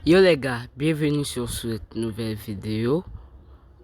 Yo les gars, bienvenue sur cette nouvelle vidéo.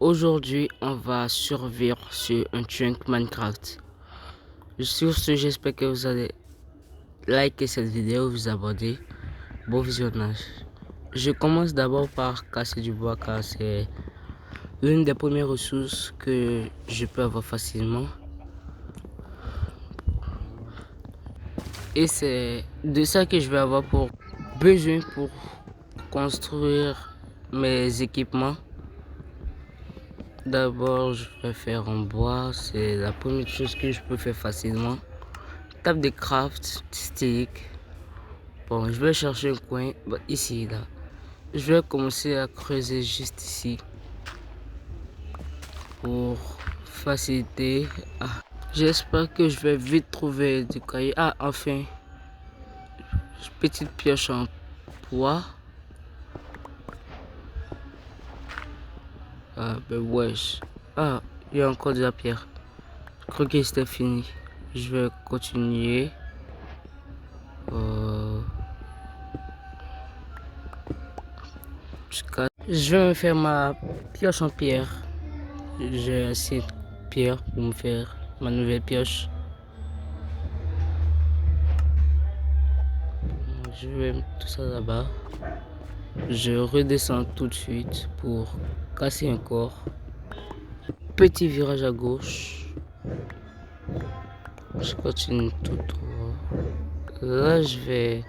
Aujourd'hui, on va survivre sur un chunk Minecraft. Sur ce, j'espère que vous allez liker cette vidéo, vous abonner. Bon visionnage. Je commence d'abord par casser du bois car c'est l'une des premières ressources que je peux avoir facilement. Et c'est de ça que je vais avoir besoin pour construire mes équipements. D'abord, je vais faire en bois. C'est la première chose que je peux faire facilement. Table de craft, stick. Bon, je vais chercher un coin. Ici, là. Je vais commencer à creuser juste ici. Pour faciliter. J'espère que je vais vite trouver du caillou. Enfin. Petite pioche en bois. Wesh. Il y a encore de la pierre. Je crois que c'était fini. Je vais continuer. Je vais me faire ma pioche en pierre. J'ai assez de pierre pour me faire ma nouvelle pioche. Je vais mettre tout ça là-bas. Je redescends tout de suite pour casser un corps. Petit virage à gauche. Je continue tout droit. Là, je vais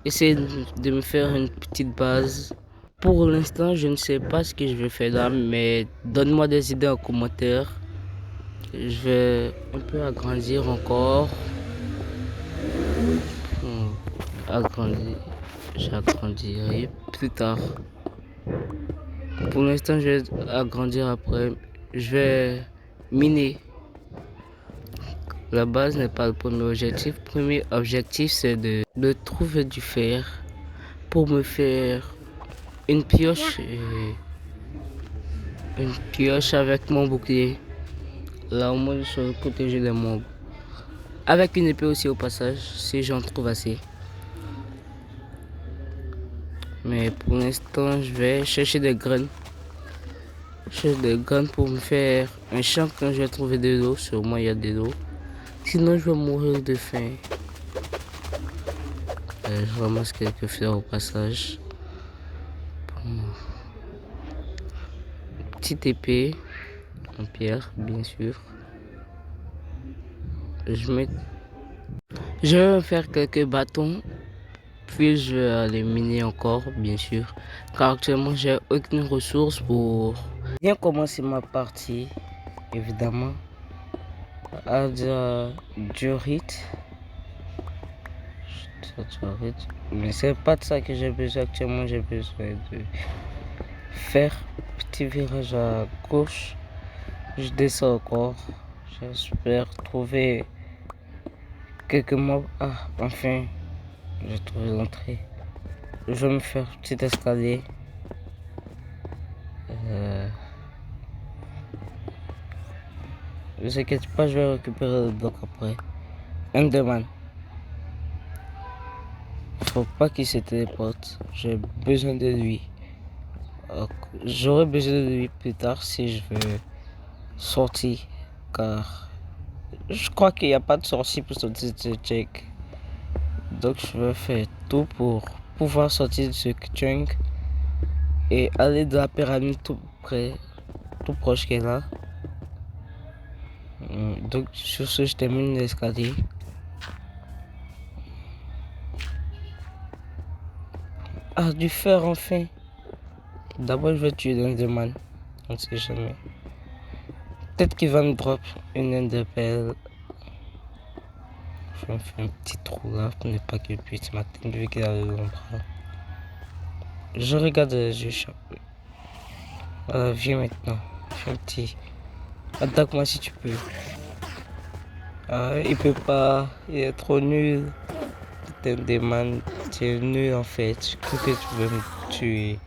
essayer de me faire une petite base. Pour l'instant, je ne sais pas ce que je vais faire là, mais donne-moi des idées en commentaire. Je vais un peu agrandir encore. J'agrandirai plus tard. Pour l'instant, je vais agrandir après. Je vais miner. La base n'est pas le premier objectif. Le premier objectif, c'est de trouver du fer pour me faire une pioche. Une pioche avec mon bouclier. Là, au moins, je serai protégé des mobs. Avec une épée aussi au passage, si j'en trouve assez. Mais pour l'instant, je vais chercher des graines. Chercher des graines pour me faire un champ quand je vais trouver de l'eau. Sûrement, il y a de l'eau. Sinon, je vais mourir de faim. Je ramasse quelques fleurs au passage. Petite épée en pierre, bien sûr. Je vais faire quelques bâtons. Puis je vais aller miner encore, bien sûr. Car actuellement, j'ai aucune ressource pour bien commencer ma partie. Évidemment. Diorite. Mais c'est pas de ça que j'ai besoin actuellement. J'ai besoin de faire petit virage à gauche. Je descends encore. J'espère trouver quelques mobs. Enfin, j'ai trouvé l'entrée. Je vais me faire un petit escalier. Ne vous inquiétez pas, je vais récupérer le bloc après. Enderman. Faut pas qu'il se téléporte. J'ai besoin de lui. J'aurai besoin de lui plus tard si je veux sortir. Car je crois qu'il n'y a pas de sortie pour sortir de ce check. Donc je vais faire tout pour pouvoir sortir de ce chunk et aller de la pyramide tout proche qu'elle est là. Donc sur ce, je termine l'escalier. Du fer enfin. D'abord je vais tuer l'enderman. On ne sait jamais. Peut-être qu'il va me drop une enderpearl. Je vais me faire un petit trou là pour ne pas qu'il puisse m'atteindre vu qu'il a le long bras. Je regarde les yeux chapeaux. Viens maintenant. Fais un petit. Attaque-moi si tu peux. Il peut pas. Il est trop nul. Enderman, tu es nul en fait. Je crois que tu veux me tuer.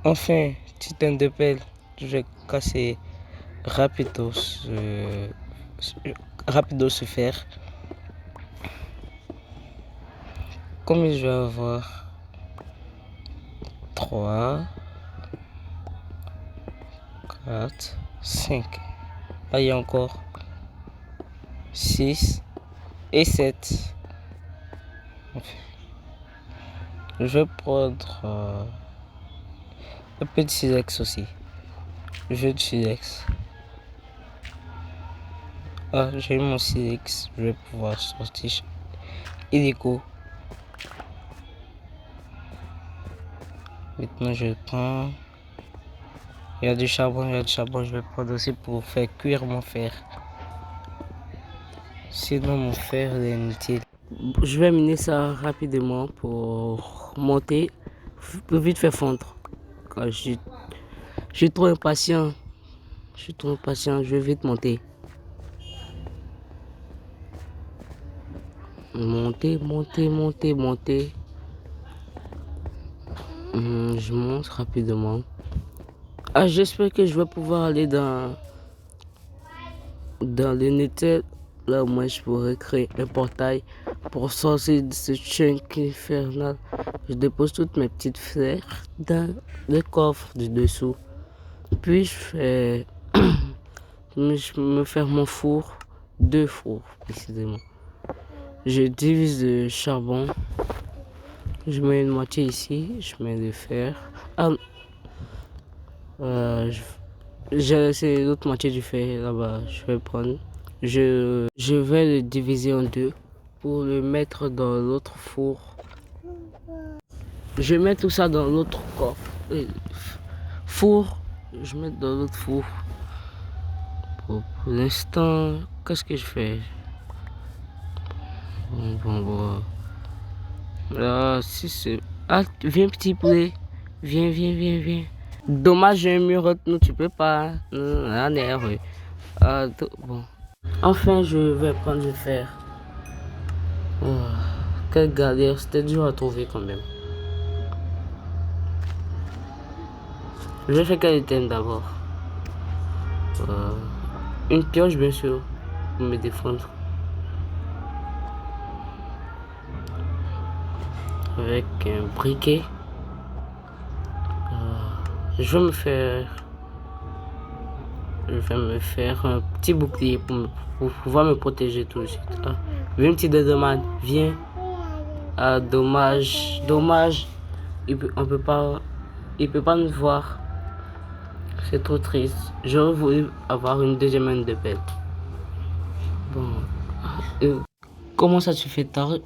Enfin, petit enderpearl. Je vais casser rapidos ce fer. Combien je vais avoir? 3, 4, 5. Là, il y a encore 6 et 7. Je vais prendre un peu de silex aussi. Jeu de silex. Ah, j'ai eu mon silex. Je vais pouvoir sortir illico. Maintenant, je prends. Il y a du charbon, je vais prendre aussi pour faire cuire mon fer. Sinon, mon fer est inutile. Je vais miner ça rapidement pour monter, pour vite faire fondre. Quand je suis trop impatient. Je vais vite monter. Monter. Je monte rapidement. Ah, j'espère que je vais pouvoir aller dans le Nether. Là, moi, je pourrais créer un portail pour sortir de ce chunk infernal. Je dépose toutes mes petites fleurs dans le coffre du dessous. Puis, je me fais mon four, 2 fours précisément. Je divise le charbon. Je mets une moitié ici, je mets le fer. J'ai laissé l'autre moitié du fer là-bas. Je vais prendre. Je vais le diviser en 2 pour le mettre dans l'autre four. Je mets tout ça dans l'autre coffre. Four. Je mets dans l'autre four. Pour l'instant, qu'est-ce que je fais? Bon. Là, si c'est... Ah, viens petit poulet. Viens. Dommage, j'ai un mur entre nous, tu peux pas. Non. Bon. Enfin, je vais prendre le fer. Oh, quelle galère, c'était dur à trouver quand même. Je vais faire quel item d'abord? Une pioche, bien sûr, pour me défendre. Avec un briquet. Je vais me faire un petit bouclier pour pouvoir me protéger tout de suite. Viens, petit Deadman, viens. Dommage. Il peut pas nous voir. C'est trop triste. J'aurais voulu avoir une deuxième main de bête. Bon. Comment ça tu fais tard?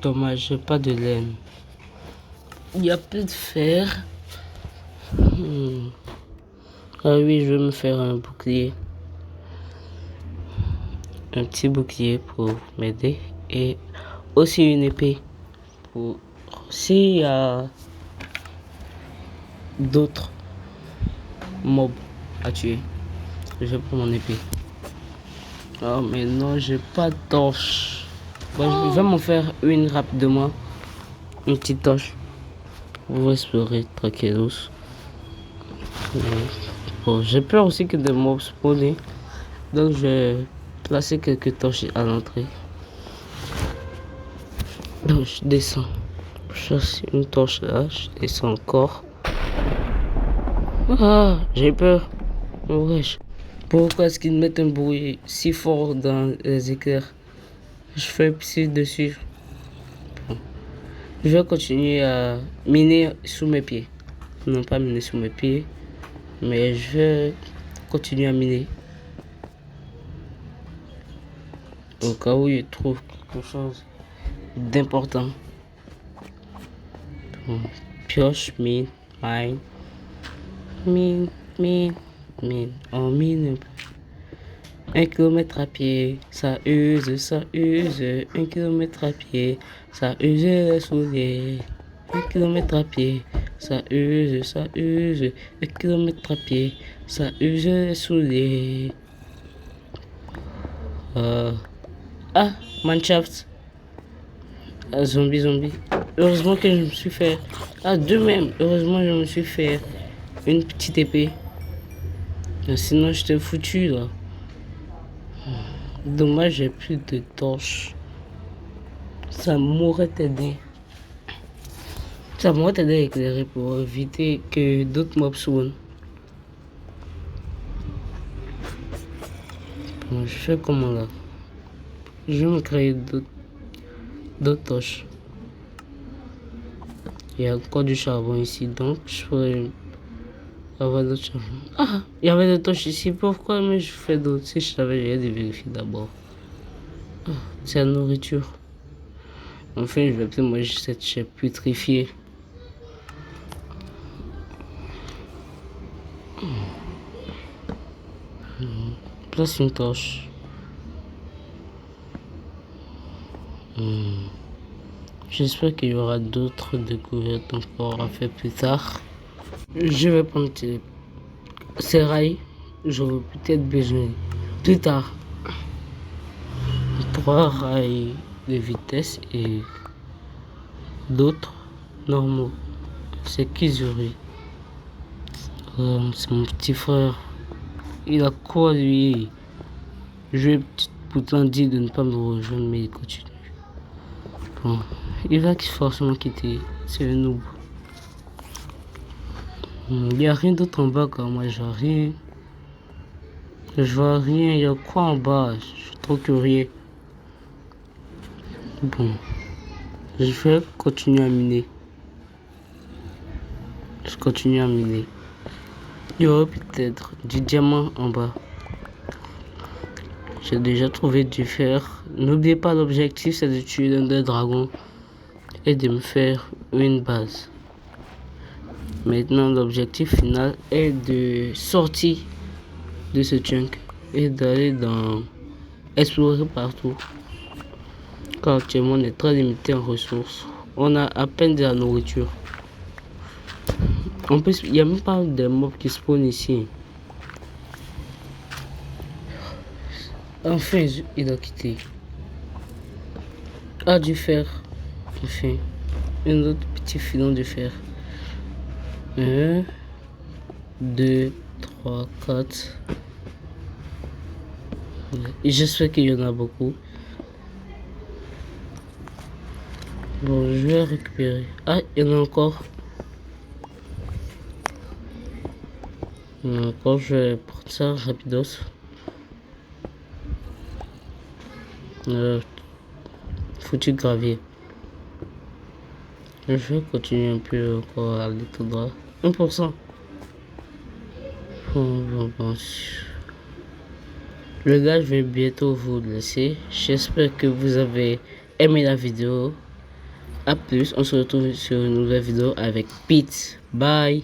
Dommage, j'ai pas de laine. Il y a plus de fer. Ah oui, je vais me faire un bouclier. Un petit bouclier pour m'aider. Et aussi une épée. Pour s'il y a d'autres mobs à tuer, je prends mon épée. Oh mais non, j'ai pas de torche. Bon, je vais m'en faire une rapidement. Une petite torche. Pour explorer tranquillos. Bon, j'ai peur aussi que des mobs spawnent. Donc je vais placer quelques torches à l'entrée. Donc je descends. Je cherche une torche là, je descends encore. Ah, j'ai peur. Wesh. Pourquoi est-ce qu'ils mettent un bruit si fort dans les éclairs? Je fais pisser dessus. Bon. Je vais continuer à miner sous mes pieds. Non pas miner sous mes pieds, mais je vais continuer à miner. Au cas où je trouve quelque chose d'important. Bon. Pioche, mine. On mine. 1 kilomètre à pied, ça use. 1 kilomètre à pied, ça use les souliers. 1 kilomètre à pied, ça use. 1 kilomètre à pied, ça use les souliers. Mannschaft. Zombie. Heureusement que je me suis fait. Deux même. Heureusement, je me suis fait une petite épée. Sinon, j'étais foutu là. Dommage, j'ai plus de torches. Ça m'aurait aidé. Ça va t'aider à éclairer pour éviter que d'autres mobs spawnent. Bon, je fais comment là? Je vais me créer d'autres torches. Il y a encore du charbon ici, donc je pourrais avoir d'autres charbon. Ah, il y avait des torches ici, pourquoi mais je fais d'autres? Si je savais, j'allais vérifier d'abord. Ah, c'est la nourriture. Enfin, je vais peut-être manger cette chair putrifiée. Place une torche. J'espère qu'il y aura d'autres découvertes encore à faire plus tard. Je vais prendre ces rails. J'aurai peut-être besoin plus tard. 3 rails de vitesse et d'autres normaux. C'est qui Zuri? C'est mon petit frère. Il a quoi lui? Je vais pourtant dire de ne pas me rejoindre, mais il continue. Bon, il va forcément quitter. C'est le noob. Il n'y a rien d'autre en bas quand moi, je vois rien. Je vois rien. Il y a quoi en bas? Je suis trop curieux. Bon, je vais continuer à miner. Je continue à miner. Il y aura peut-être du diamant en bas. J'ai déjà trouvé du fer. N'oubliez pas, l'objectif c'est de tuer l'un des dragons et de me faire une base. Maintenant, l'objectif final est de sortir de ce chunk et d'aller explorer partout. Car actuellement on est très limité en ressources. On a à peine de la nourriture. En plus, il n'y a même pas de mobs qui spawnent ici. Enfin, il a quitté. Ah, du fer. Enfin, un autre petit filon de fer. 1, 2, 3, 4. Et j'espère qu'il y en a beaucoup. Bon, je vais récupérer. Ah, il y en a encore. Il y en a encore, je vais prendre ça rapidos. Foutu gravier. Je vais continuer un peu encore à aller tout droit. 1%. Bon. Le gars, je vais bientôt vous laisser. J'espère que vous avez aimé la vidéo. A plus, on se retrouve sur une nouvelle vidéo avec Pete. Bye.